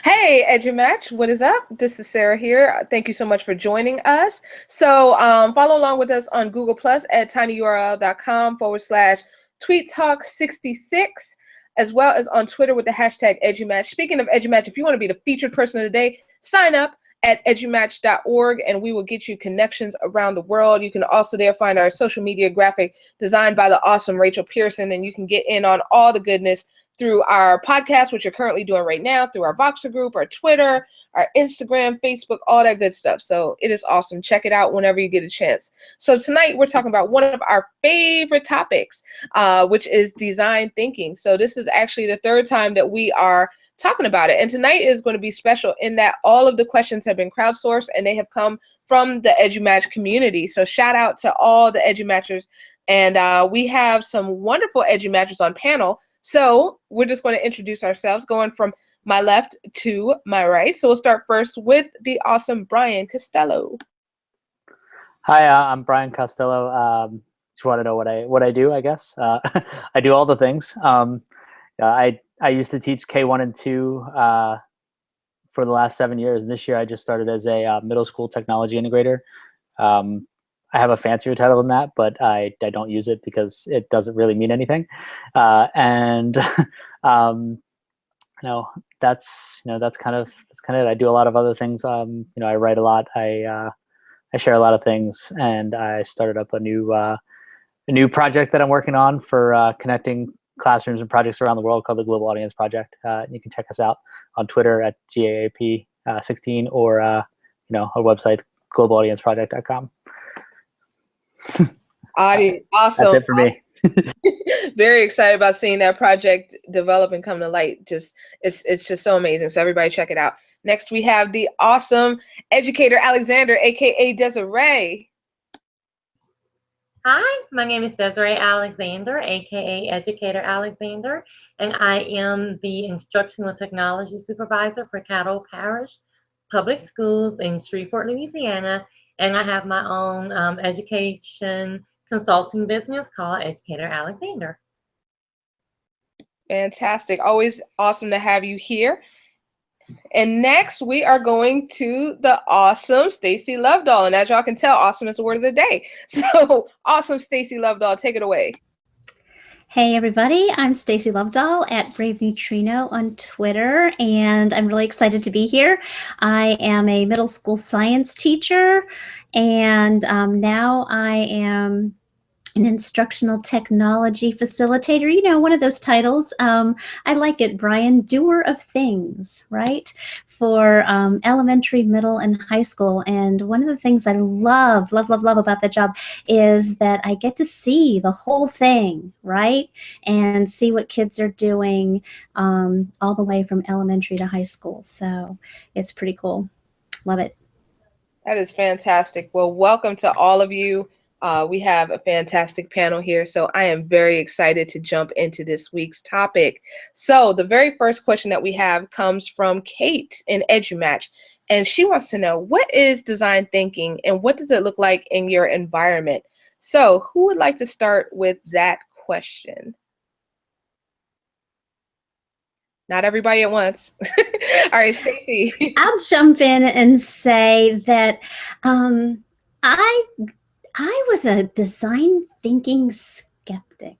Hey, EduMatch, what is up? This is Sarah here. Thank you so much for joining us. So follow along with us on Google Plus at tinyurl.com/tweettalk66, as well as on Twitter with the hashtag EduMatch. Speaking of EduMatch, if you want to be the featured person of the day, sign up at edumatch.org and we will get you connections around the world. You can also there find our social media graphic designed by the awesome Rachel Pearson, and you can get in on all the goodness through our podcast, which you're currently doing right now, through our Voxer group, our Twitter, our Instagram, Facebook, all that good stuff. So it is awesome. Check it out whenever you get a chance. So tonight we're talking about one of our favorite topics, which is design thinking. So this is actually the third time that we are talking about it. And tonight is going to be special in that all of the questions have been crowdsourced and they have come from the EduMatch community. So shout out to all the EduMatchers. And we have some wonderful EduMatchers on panel. So we're just going to introduce ourselves, going from my left to my right. So we'll start first with the awesome Brian Costello. Hi, I'm Brian Costello. Just want to know what I do, I guess. I do all the things. I used to teach K1 and 2 for the last 7 years, and this year I just started as a middle school technology integrator. I have a fancier title than that, but I don't use it because it doesn't really mean anything. And that's kind of it. I do a lot of other things. I write a lot. I share a lot of things, and I started up a new project that I'm working on for connecting classrooms and projects around the world called the Global Audience Project. You can check us out on Twitter at GAAP16 or our website globalaudienceproject.com. Awesome. That's it for me. Very excited about seeing that project develop and come to light. It's just so amazing. So everybody check it out. Next we have the awesome educator Alexander, aka Desiree. Hi, my name is Desiree Alexander, aka Educator Alexander, and I am the Instructional Technology Supervisor for Caddo Parish Public Schools in Shreveport, Louisiana, and I have my own education consulting business called Educator Alexander. Fantastic. Always awesome to have you here. And next we are going to the awesome Stacy Lovdahl. And as y'all can tell, awesome is the word of the day. So awesome Stacy Lovdahl, take it away. Hey everybody, I'm Stacy Lovdahl at Brave Neutrino on Twitter, and I'm really excited to be here. I am a middle school science teacher, and now I am an instructional technology facilitator. You know, one of those titles. I like it, Brian, doer of things, right? For elementary, middle, and high school. And one of the things I love about that job is that I get to see the whole thing, right? And see what kids are doing all the way from elementary to high school. So it's pretty cool. Love it. That is fantastic. Well, welcome to all of you. We have a fantastic panel here, so I am very excited to jump into this week's topic. So the very first question that we have comes from Kate in EduMatch, and she wants to know, what is design thinking and what does it look like in your environment? So who would like to start with that question? Not everybody at once. All right, Stacy. I'll jump in and say that I was a design thinking skeptic.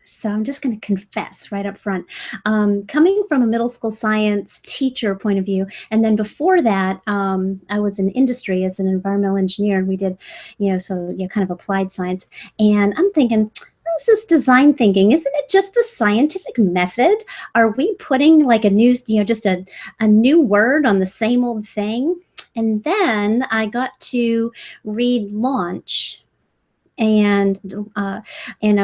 So I'm just going to confess right up front. Coming from a middle school science teacher point of view, and then before that, I was in industry as an environmental engineer, and we did, kind of applied science. And I'm thinking, what's this design thinking? Isn't it just the scientific method? Are we putting like a new, just a new word on the same old thing? And then I got to read Launch, and I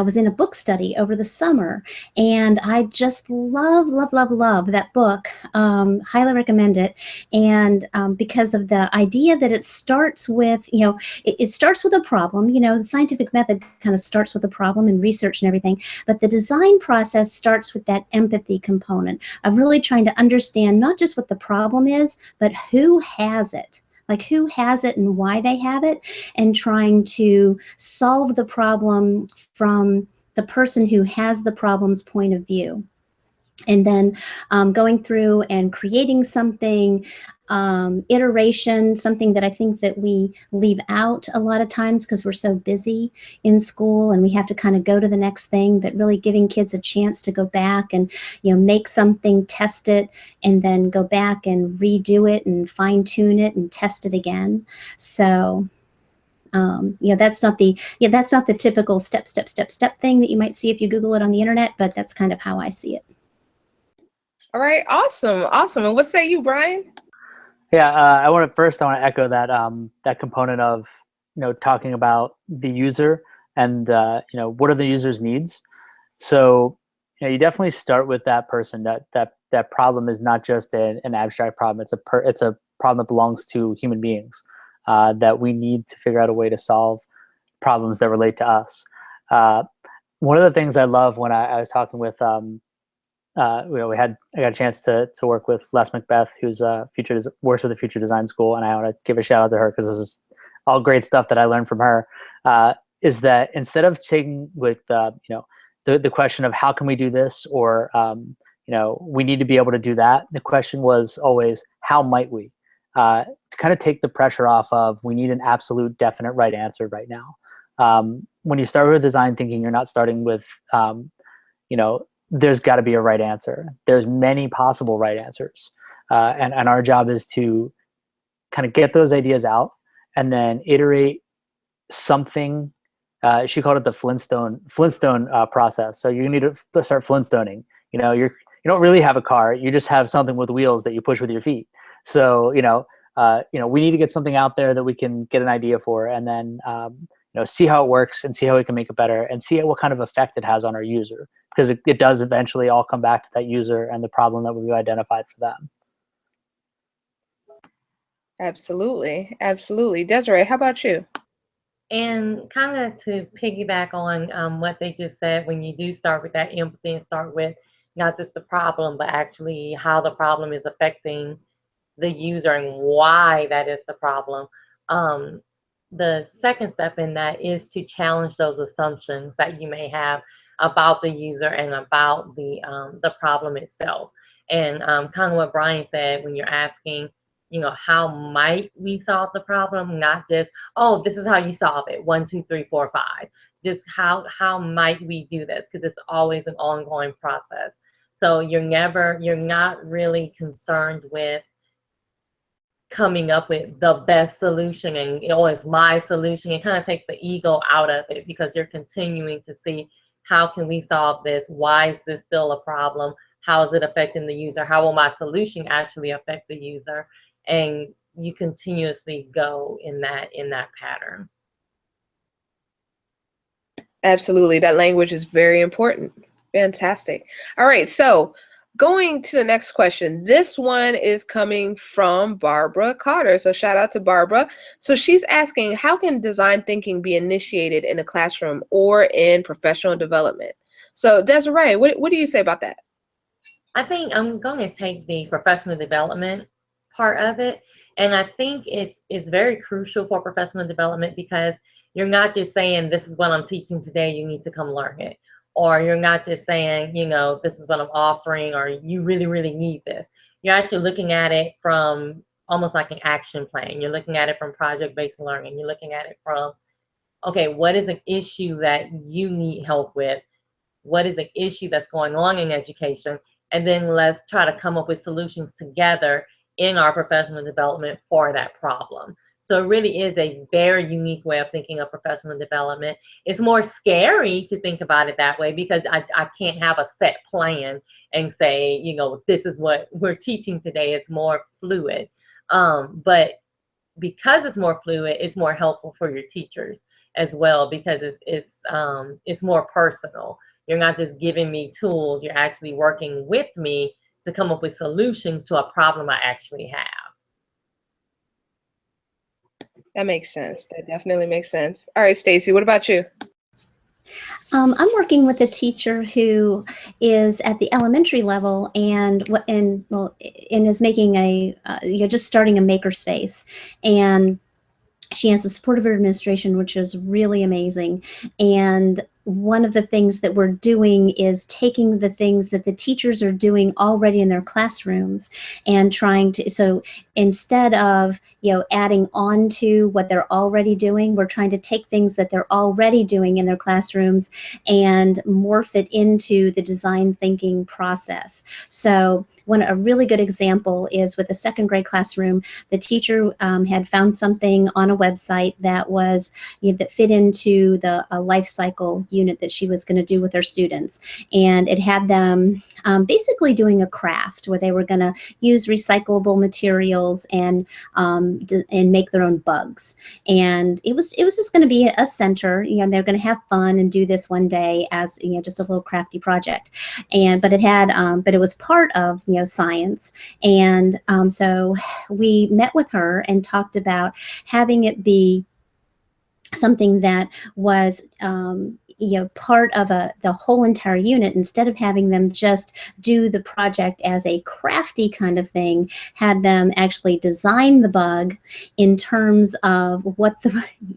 was in a book study over the summer, and I just love that book. Highly recommend it. And because of the idea that it starts with, it starts with a problem. The scientific method kind of starts with a problem and research and everything, but the design process starts with that empathy component of really trying to understand not just what the problem is, but who has it. Like who has it and why they have it, and trying to solve the problem from the person who has the problem's point of view. And then going through and creating something, iteration, something that I think that we leave out a lot of times because we're so busy in school and we have to kind of go to the next thing, but really giving kids a chance to go back and, make something, test it, and then go back and redo it and fine tune it and test it again. So that's not the typical step thing that you might see if you Google it on the internet, but that's kind of how I see it. All right, awesome. And what say you, Brian? Yeah, I want to echo that that component of talking about the user and what are the user's needs. So you definitely start with that person. That problem is not just an abstract problem. It's a problem that belongs to human beings. That we need to figure out a way to solve problems that relate to us. One of the things I love when I was talking with I got a chance to work with Les Macbeth, who's works with the Future Design School, and I want to give a shout out to her because this is all great stuff that I learned from her. Is that instead of taking with the question of how can we do this, or we need to be able to do that, the question was always how might we, to kind of take the pressure off of we need an absolute definite right answer right now. When you start with design thinking, you're not starting with there's got to be a right answer. There's many possible right answers. And our job is to kind of get those ideas out and then iterate something. She called it the Flintstone process. So you need to start Flintstoning. You don't really have a car. You just have something with wheels that you push with your feet. So, we need to get something out there that we can get an idea for, and then, see how it works and see how we can make it better and see what kind of effect it has on our user. Because it does eventually all come back to that user and the problem that we've identified for them. Absolutely. Desiree, how about you? And kind of to piggyback on what they just said, when you do start with that empathy and start with not just the problem, but actually how the problem is affecting the user and why that is the problem. The second step in that is to challenge those assumptions that you may have about the user and about the problem itself. And kind of what Brian said, when you're asking, how might we solve the problem? Not just, oh, this is how you solve it, 1, 2, 3, 4, 5. Just how might we do this? Because it's always an ongoing process. So you're not really concerned with coming up with the best solution and it's my solution. It kind of takes the ego out of it because you're continuing to see, how can we solve this? Why is this still a problem? How is it affecting the user? How will my solution actually affect the user? And you continuously go in that pattern. Absolutely. That language is very important. Fantastic. All right. So going to the next question. This one is coming from Barbara Carter. So shout out to Barbara. So she's asking, how can design thinking be initiated in a classroom or in professional development? So Desiree, what do you say about that? I think I'm going to take the professional development part of it. And I think it's very crucial for professional development because you're not just saying, this is what I'm teaching today, you need to come learn it. Or you're not just saying, this is what I'm offering, or you really, really need this. You're actually looking at it from almost like an action plan. You're looking at it from project-based learning. You're looking at it from, okay, what is an issue that you need help with? What is an issue that's going on in education? And then let's try to come up with solutions together in our professional development for that problem. So it really is a very unique way of thinking of professional development. It's more scary to think about it that way because I can't have a set plan and say, this is what we're teaching today. It's more fluid. But because it's more fluid, it's more helpful for your teachers as well because it's more personal. You're not just giving me tools. You're actually working with me to come up with solutions to a problem I actually have. That makes sense. That definitely makes sense. All right, Stacy, what about you? I'm working with a teacher who is at the elementary level and is making just starting a makerspace, and she has the support of her administration, which is really amazing. And one of the things that we're doing is taking the things that the teachers are doing already in their classrooms and trying to, so instead of, adding on to what they're already doing, we're trying to take things that they're already doing in their classrooms and morph it into the design thinking process. So a really good example is with a second grade classroom. The teacher had found something on a website that was that fit into the life cycle unit that she was going to do with her students, and it had them basically doing a craft where they were going to use recyclable materials and make their own bugs. And it was just going to be a center, and they're going to have fun and do this one day as just a little crafty project. But it was part of science. And so we met with her and talked about having it be something that was part of the whole entire unit, instead of having them just do the project as a crafty kind of thing, had them actually design the bug in terms of what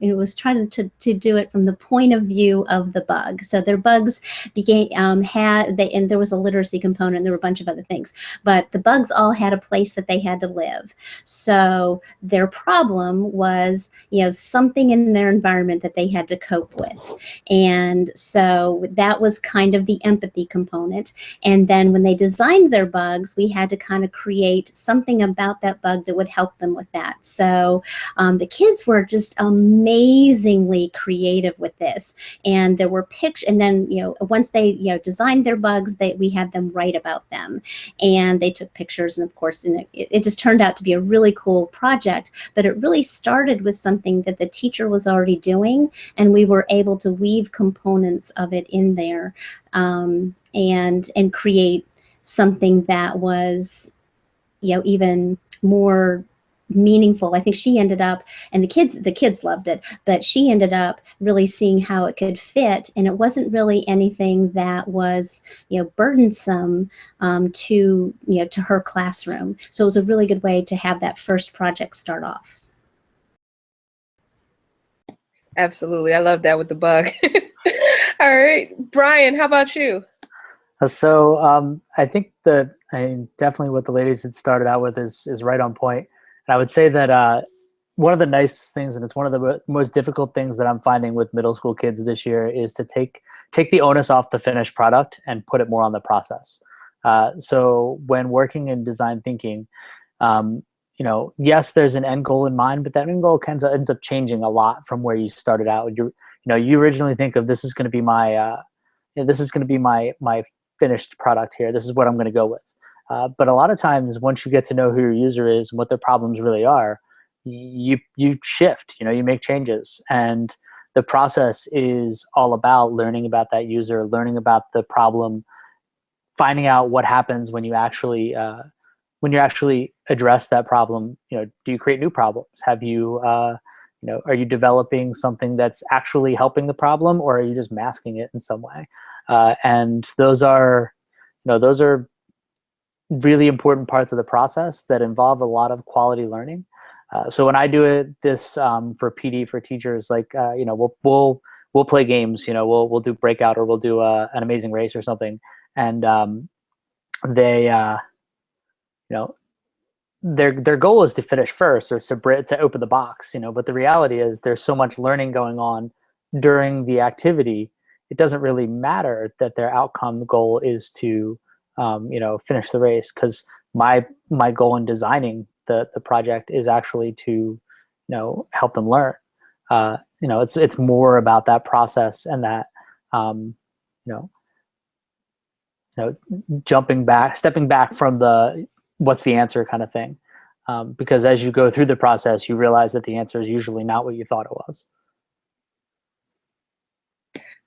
it was trying to do it from the point of view of the bug. So their bugs and there was a literacy component, and there were a bunch of other things, but the bugs all had a place that they had to live. So their problem was, something in their environment that they had to cope with. And so that was kind of the empathy component. And then when they designed their bugs, we had to kind of create something about that bug that would help them with that. So the kids were just amazingly creative with this. And there were pictures, and then, once they, designed their bugs, we had them write about them. And they took pictures, and of course, it just turned out to be a really cool project. But it really started with something that the teacher was already doing, and we were able to weave components of it in there, and create something that was, even more meaningful. I think she ended up, and the kids loved it, but she ended up really seeing how it could fit, and it wasn't really anything that was, burdensome to her classroom. So it was a really good way to have that first project start off. Absolutely. I love that with the bug. All right. Brian, how about you? So I think definitely what the ladies had started out with is right on point. And I would say that one of the nice things, and it's one of the most difficult things that I'm finding with middle school kids this year, is to take the onus off the finished product and put it more on the process. So when working in design thinking, yes, there's an end goal in mind, but that end goal ends up changing a lot from where you started out. You originally think of, this is going to be my finished product here. This is what I'm going to go with. But a lot of times, once you get to know who your user is and what their problems really are, you shift. You make changes, and the process is all about learning about that user, learning about the problem, finding out what happens when you actually address that problem. Do you create new problems? Have you are you developing something that's actually helping the problem, or are you just masking it in some way? And those are really important parts of the process that involve a lot of quality learning. So when I do this for PD for teachers, we'll play games. We'll do Breakout, or we'll do an Amazing Race or something, and their goal is to finish first, or to open the box, but the reality is there's so much learning going on during the activity. It doesn't really matter that their outcome goal is to finish the race, because my goal in designing the project is actually to help them learn. It's more about that process, and that stepping back from the what's the answer kind of thing, because as you go through the process, you realize that the answer is usually not what you thought it was.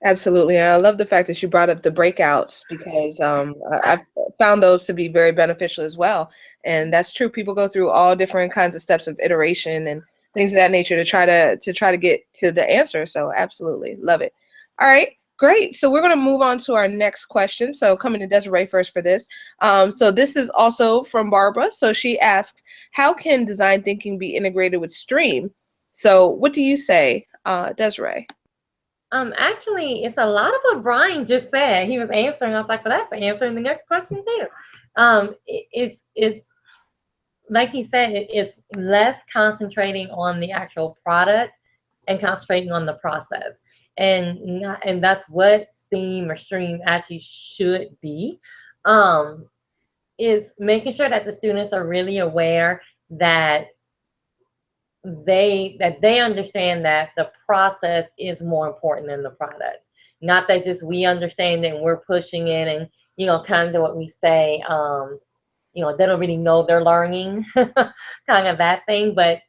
Absolutely. And I love the fact that you brought up the breakouts, because I've found those to be very beneficial as well. And that's true. People go through all different kinds of steps of iteration and things of that nature to try to get to the answer. So absolutely love it. All right, great. So we're going to move on to our next question. So coming to Desiree first for this. So this is also from Barbara. So she asked, how can design thinking be integrated with STREAM? So what do you say, Desiree? Actually, it's a lot of what Brian just said. He was answering. I was like, well, that's answering the next question too. It's like he said, it's less concentrating on the actual product and concentrating on the process. And that's what STEAM or STREAM actually should be, is making sure that the students are really aware that they understand that the process is more important than the product. Not that just we understand it and we're pushing it and, you know, kind of what we say, you know, they don't really know they're learning, kind of that thing. But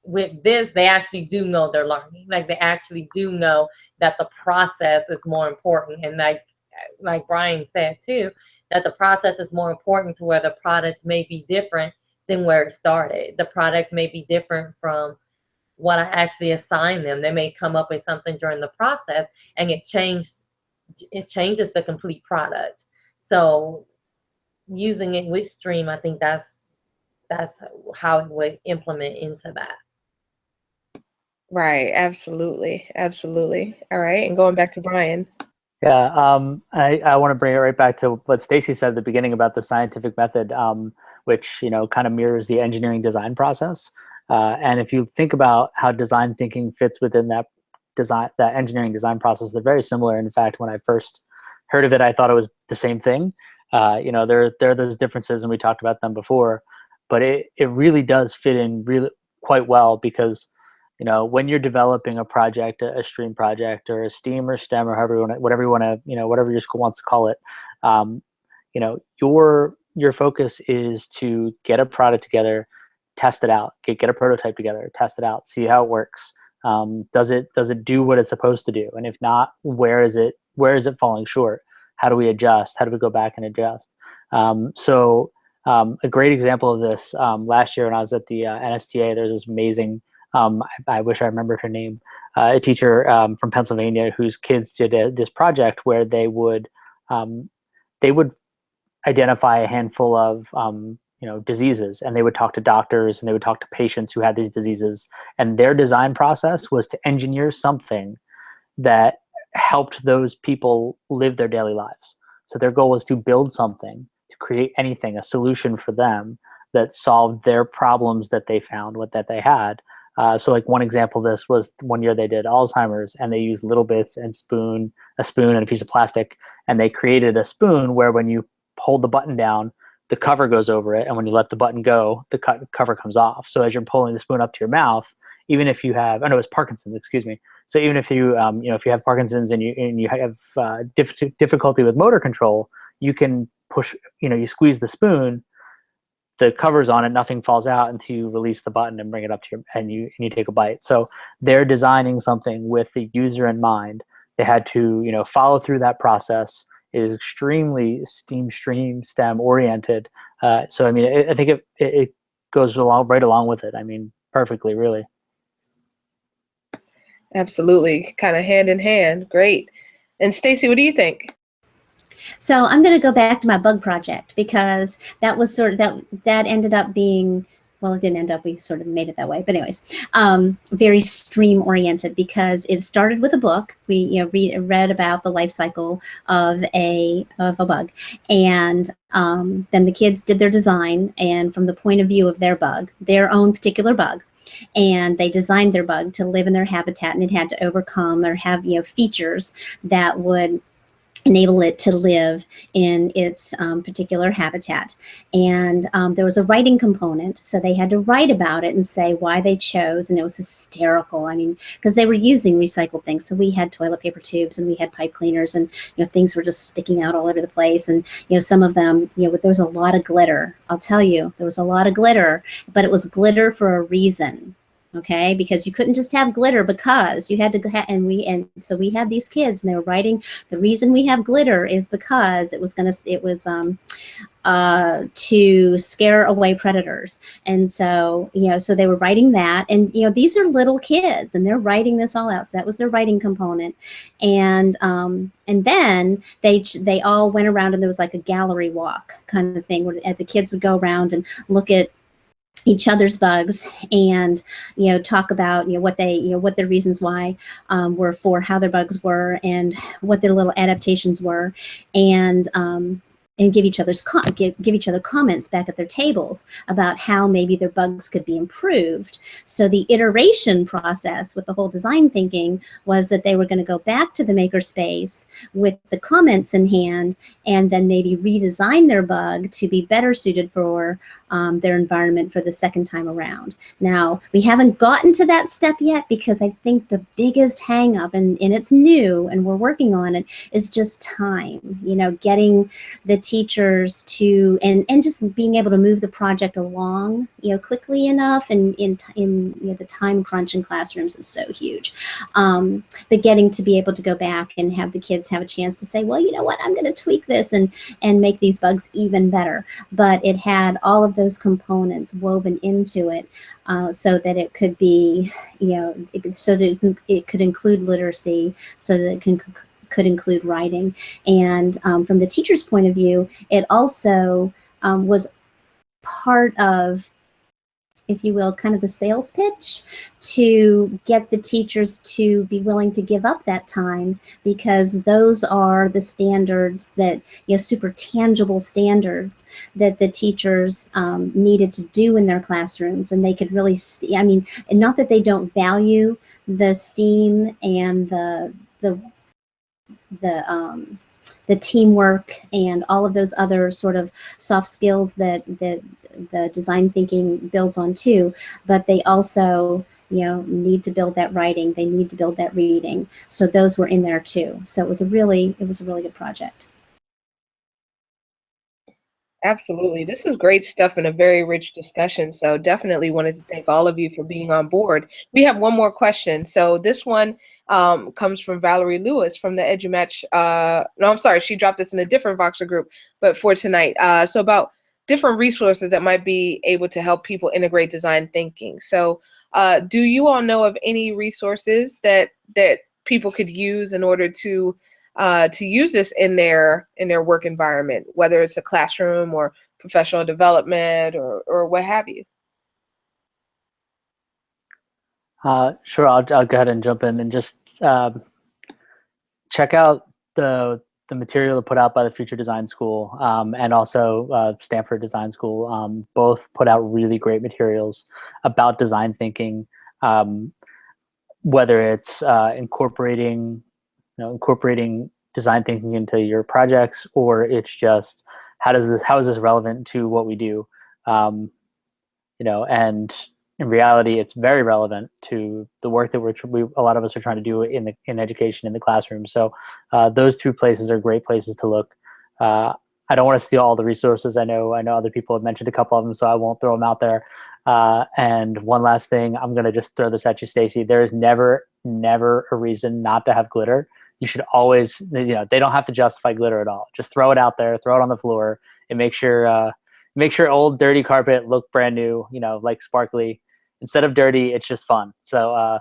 with this, they actually do know they're learning. Like, they actually do know that the process is more important. And like Brian said too, that the process is more important to where the product may be different than where it started. The product may be different from what I actually assigned them. They may come up with something during the process and it changes the complete product. So using it with STREAM, I think that's how it would implement into that. Right. Absolutely. Absolutely. All right. And going back to Brian. Yeah, I want to bring it right back to what Stacy said at the beginning about the scientific method, which, you know, kind of mirrors the engineering design process. And if you think about how design thinking fits within that engineering design process, they're very similar. In fact, when I first heard of it, I thought it was the same thing. You know, there are those differences, and we talked about them before, but it really does fit in really quite well, because, you know, when you're developing a project, a STREAM project, or a STEAM or STEM, or whatever you want to, you know, whatever your school wants to call it, you know, your focus is to get a product together, test it out, get a prototype together, test it out, see how it works. Does it do what it's supposed to do? And if not, where is it falling short? How do we adjust? How do we go back and adjust? So a great example of this, last year when I was at the NSTA, there's this amazing, I wish I remembered her name, a teacher from Pennsylvania whose kids did this project where they would identify a handful of you know, diseases, and they would talk to doctors and they would talk to patients who had these diseases, and their design process was to engineer something that helped those people live their daily lives. So their goal was to build something, to create anything, a solution for them that solved their problems that they found, that they had. So like one example of this was one year they did Alzheimer's, and they used little bits and a spoon and a piece of plastic, and they created a spoon where when you hold the button down, the cover goes over it, and when you let the button go, the cover comes off. So as you're pulling the spoon up to your mouth, even if you have, it was Parkinson's, excuse me. So even if you, you know, if you have Parkinson's and you have difficulty with motor control, you can push, you know, you squeeze the spoon, the cover's on it, nothing falls out until you release the button and bring it up to and you take a bite. So they're designing something with the user in mind. They had to, you know, follow through that process. It is extremely STEM oriented. So I mean, I think it goes right along with it. I mean, perfectly, really. Absolutely, kind of hand in hand. Great. And Stacy, what do you think? So I'm going to go back to my bug project, because that was sort of that ended up being, well, it didn't end up, we sort of made it that way, but anyways, very STREAM oriented, because it started with a book. We, you know, read about the life cycle of a bug, and then the kids did their design, and from the point of view of their bug, their own particular bug, and they designed their bug to live in their habitat, and it had to overcome or have, you know, features that would enable it to live in its particular habitat. And there was a writing component, so they had to write about it and say why they chose, and it was hysterical. I mean, because they were using recycled things. So we had toilet paper tubes, and we had pipe cleaners, and, you know, things were just sticking out all over the place. And, you know, some of them, you know, there was a lot of glitter. I'll tell you, there was a lot of glitter, but it was glitter for a reason. Okay, because you couldn't just have glitter, because you had to go, and so we had these kids, and they were writing, the reason we have glitter is because it was to scare away predators. And so, you know, so they were writing that, and, you know, these are little kids, and they're writing this all out. So that was their writing component. And then they all went around, and there was like a gallery walk kind of thing where the kids would go around and look at each other's bugs, and talk about what they what their reasons why were for how their bugs were, and what their little adaptations were, and give each each other comments back at their tables about how maybe their bugs could be improved. So the iteration process with the whole design thinking was that they were going to go back to the makerspace with the comments in hand, and then maybe redesign their bug to be better suited for their environment for the second time around. Now, we haven't gotten to that step yet, because I think the biggest hang up, and it's new and we're working on it, is just time, getting the teachers to, and just being able to move the project along, quickly enough, and in the time crunch in classrooms is so huge. But getting to be able to go back and have the kids have a chance to say, well, you know what, I'm going to tweak this and make these bugs even better. But it had all of those components woven into it, so that it could be, so that it could include literacy, so that it could include writing. And from the teacher's point of view, it also was part of, if you will, kind of the sales pitch to get the teachers to be willing to give up that time, because those are the standards that, super tangible standards that the teachers needed to do in their classrooms. And they could really see, I mean, and not that they don't value the STEAM and the teamwork and all of those other sort of soft skills that the design thinking builds on too, but they also need to build that writing, they need to build that reading. So those were in there too. So it was a really good project. Absolutely. This is great stuff and a very rich discussion. So definitely wanted to thank all of you for being on board. We have one more question. So this one comes from Valerie Lewis from the EduMatch. No, I'm sorry. She dropped this in a different Voxer group, but for tonight. So about different resources that might be able to help people integrate design thinking. So do you all know of any resources that people could use in order to use this in their work environment, whether it's a classroom or professional development or what have you? Sure, I'll go ahead and jump in and just check out the material put out by the Future Design School and also Stanford Design School. Both put out really great materials about design thinking, whether it's incorporating design thinking into your projects, or it's just how is this relevant to what we do, and in reality, it's very relevant to the work that a lot of us are trying to do in education in the classroom. So those two places are great places to look. I don't want to steal all the resources. I know other people have mentioned a couple of them, so I won't throw them out there. And one last thing, I'm going to just throw this at you, Stacy. There is never a reason not to have glitter. You should always, they don't have to justify glitter at all. Just throw it out there, throw it on the floor, and make sure old dirty carpet look brand new, like sparkly. Instead of dirty, it's just fun. So,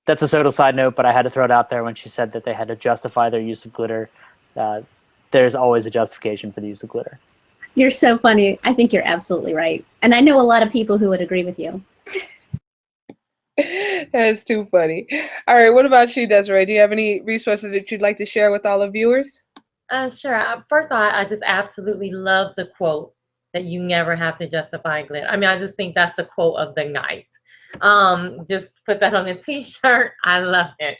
that's a total side note, but I had to throw it out there when she said that they had to justify their use of glitter. There's always a justification for the use of glitter. You're so funny. I think you're absolutely right. And I know a lot of people who would agree with you. That's too funny. All right, what about you, Desiree? Do you have any resources that you'd like to share with all the viewers? Sure. First of all, I just absolutely love the quote that you never have to justify glitter. I mean, I just think that's the quote of the night. Just put that on a t-shirt. I love it.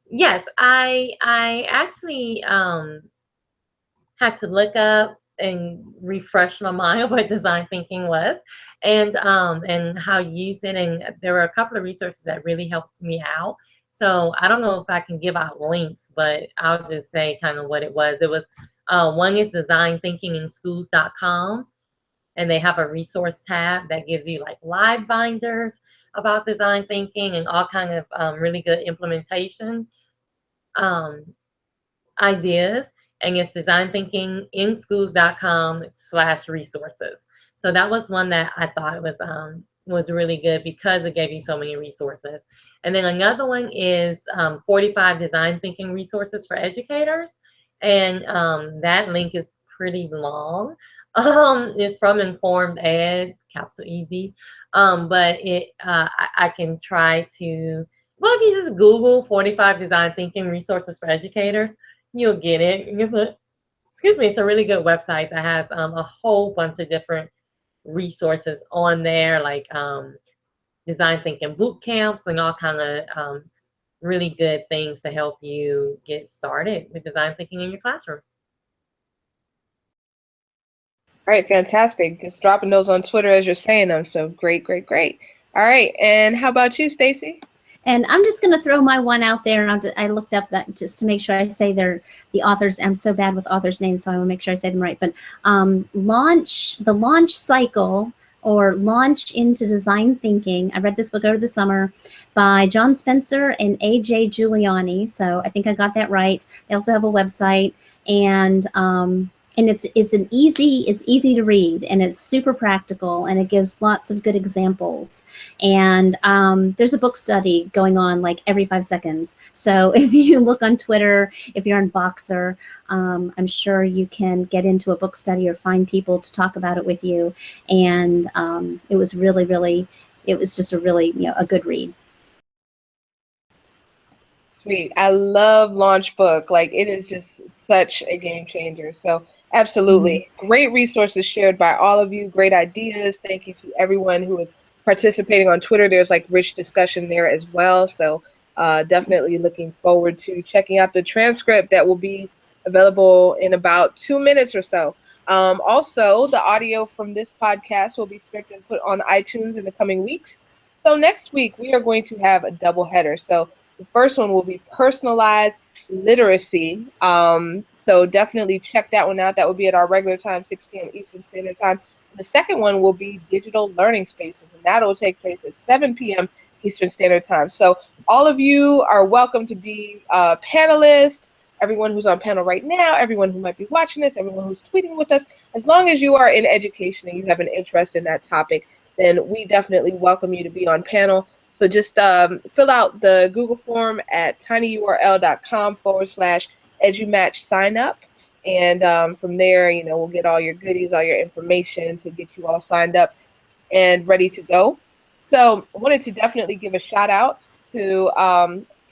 Yes, I actually had to look up and refresh my mind what design thinking was, and how you use it. And there were a couple of resources that really helped me out. So I don't know if I can give out links, but I'll just say kind of what it was. It was one is designthinkinginschools.com, and they have a resource tab that gives you like live binders about design thinking and all kind of really good implementation ideas. And it's designthinkinginschools.com/resources. So that was one that I thought was really good because it gave you so many resources. And then another one is 45 design thinking resources for educators. And that link is pretty long, It's from Informed Ed, capital ED. But I can try to, well, if you just Google 45 design thinking resources for educators, you'll get it. It's a really good website that has a whole bunch of different resources on there, like design thinking boot camps and all kind of really good things to help you get started with design thinking in your classroom. All right, fantastic. Just dropping those on Twitter as you're saying them. So great, great, great. All right, and how about you, Stacy? And I'm just going to throw my one out there. And I looked up that just to make sure I say the authors. I'm so bad with authors' names, so I will make sure I say them right. But the launch cycle, or Launch into Design Thinking. I read this book over the summer by John Spencer and A.J. Giuliani. So I think I got that right. They also have a website, and it's easy to read, and it's super practical, and it gives lots of good examples. And there's a book study going on like every 5 seconds. So if you look on Twitter, if you're on Voxer, I'm sure you can get into a book study or find people to talk about it with you. And it was just a really, a good read. Sweet. I love Launchbook. Like, it is just such a game changer. So absolutely. Great resources shared by all of you. Great ideas. Thank you to everyone who is participating on Twitter. There's like rich discussion there as well. So definitely looking forward to checking out the transcript that will be available in about 2 minutes or so. Also, the audio from this podcast will be stripped and put on iTunes in the coming weeks. So next week, we are going to have a double header. So the first one will be personalized literacy. So definitely check that one out. That will be at our regular time, 6 p.m. Eastern Standard Time. The second one will be digital learning spaces, and that will take place at 7 p.m. Eastern Standard Time. So all of you are welcome to be panelists, everyone who's on panel right now, everyone who might be watching this, everyone who's tweeting with us. As long as you are in education and you have an interest in that topic, then we definitely welcome you to be on panel. So just fill out the Google form at tinyurl.com/edumatch sign up. And from there, we'll get all your goodies, all your information to get you all signed up and ready to go. So I wanted to definitely give a shout out to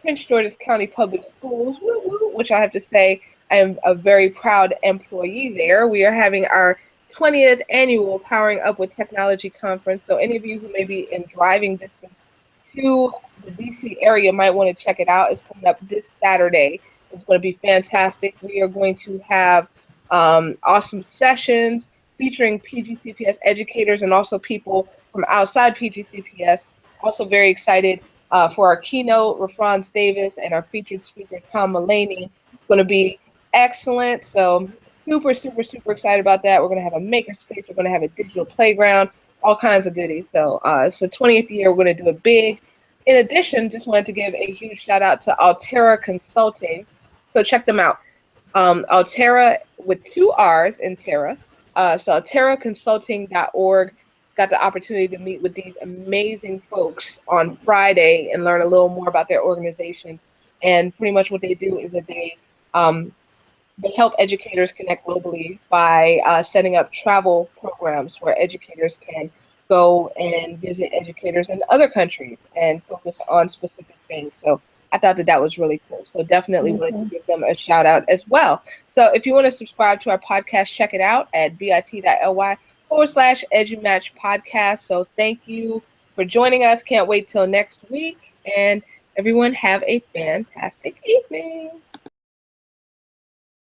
Prince George's County Public Schools, which I have to say I am a very proud employee there. We are having our 20th annual Powering Up with Technology Conference. So any of you who may be in driving distance to the DC area might want to check it out. It's coming up this Saturday. It's going to be fantastic. We are going to have awesome sessions featuring PGCPS educators and also people from outside PGCPS. Also very excited for our keynote, Rafrance Davis, and our featured speaker, Tom Mulaney. It's going to be excellent. So super, super, super excited about that. We're going to have a makerspace. We're going to have a digital playground, all kinds of goodies. So it's the 20th year. We're going to do it big. In addition, just wanted to give a huge shout out to Altera Consulting. So check them out. Altera with 2 R's in Terra. So alteraconsulting.org. Got the opportunity to meet with these amazing folks on Friday and learn a little more about their organization. And pretty much what they do is that they help educators connect globally by setting up travel programs where educators can go and visit educators in other countries and focus on specific things. So I thought that was really cool. So definitely wanted to give them a shout out as well. So if you want to subscribe to our podcast, check it out at bit.ly/EduMatch podcast. So thank you for joining us. Can't wait till next week. And everyone have a fantastic evening.